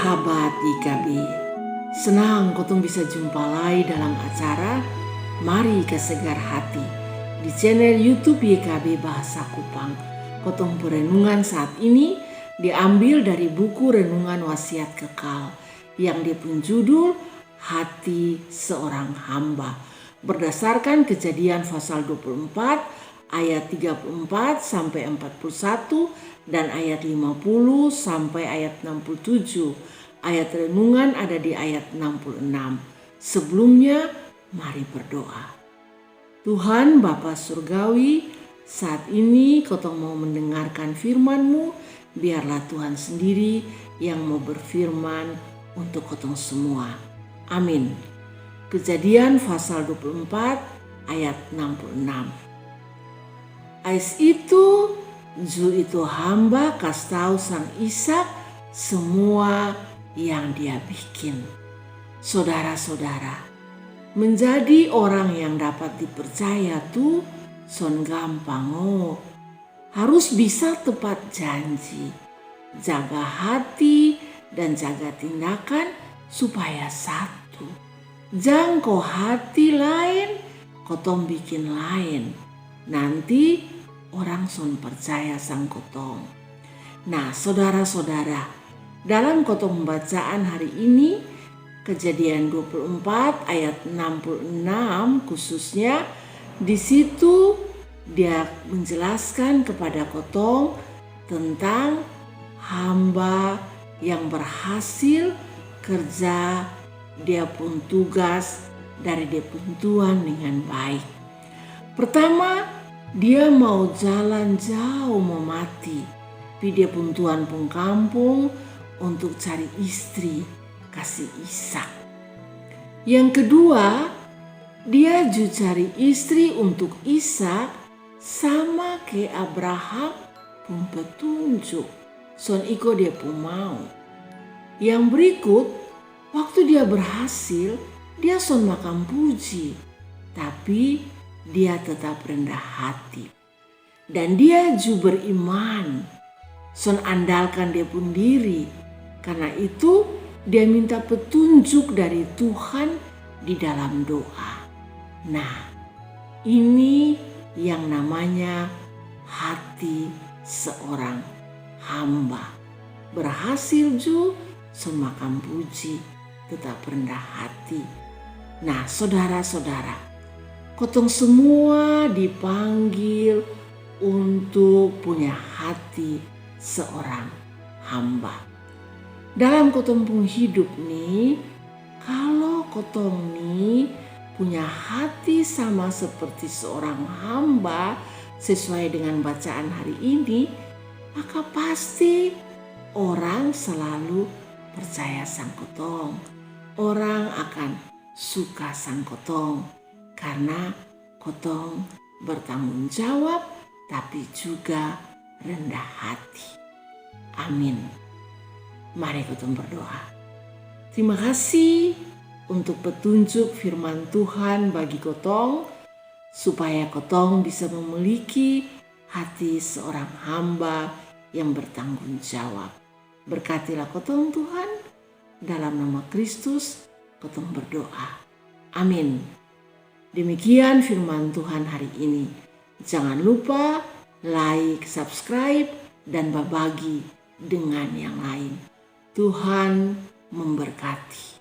Sahabat IKB, senang kotong bisa jumpa lagi dalam acara Mari Kesegar Hati di channel YouTube YKB Bahasa Kupang. Kotong perenungan saat ini diambil dari buku Renungan Wasiat Kekal yang dipunjudul Hati Seorang Hamba, berdasarkan Kejadian pasal 24 ayat 34 sampai 41 dan ayat 50 sampai ayat 67. Ayat renungan ada di ayat 66. Sebelumnya mari berdoa. Tuhan Bapa Surgawi, saat ini kotong mau mendengarkan firman-Mu. Biarlah Tuhan sendiri yang mau berfirman untuk kotong semua. Amin. Kejadian pasal 24 ayat 66. Ais itu Zu itu hamba kasih tahu sang Ishak semua yang dia bikin. Saudara-saudara, menjadi orang yang dapat dipercaya tuh son gampang oh. Harus bisa tepat janji, jaga hati dan jaga tindakan supaya satu. Jangko hati lain, kotong bikin lain. Nanti orang son percaya sang kotong. Nah, saudara-saudara, dalam kotong bacaan hari ini, Kejadian 24 ayat 66 khususnya, di situ dia menjelaskan kepada kotong tentang hamba yang berhasil kerja dia pun tugas dari dia pun Tuhan dengan baik. Pertama, dia mau jalan jauh mau mati, tapi dia pun Tuhan pun kampung untuk cari istri kasih Ishak. Yang kedua, dia juga cari istri untuk Ishak sama ke Abraham pun petunjuk. Son iko dia pun mau. Yang berikut, waktu dia berhasil, dia son makan puji, tapi dia tetap rendah hati. Dan dia juga beriman. Son andalkan dia pun diri. Karena itu dia minta petunjuk dari Tuhan di dalam doa. Nah, ini yang namanya hati seorang hamba. Berhasil juga son makan puji, tetap rendah hati. Nah, saudara-saudara, kotong semua dipanggil untuk punya hati seorang hamba. Dalam kotong pun hidup nih, kalau kotong nih punya hati sama seperti seorang hamba sesuai dengan bacaan hari ini, maka pasti orang selalu percaya sang kotong. Orang akan suka sang kotong. Karena kotong bertanggung jawab tapi juga rendah hati. Amin. Mari kotong berdoa. Terima kasih untuk petunjuk firman Tuhan bagi kotong, supaya kotong bisa memiliki hati seorang hamba yang bertanggung jawab. Berkatilah kotong Tuhan, dalam nama Kristus kotong berdoa. Amin. Demikian firman Tuhan hari ini. Jangan lupa like, subscribe, dan berbagi dengan yang lain. Tuhan memberkati.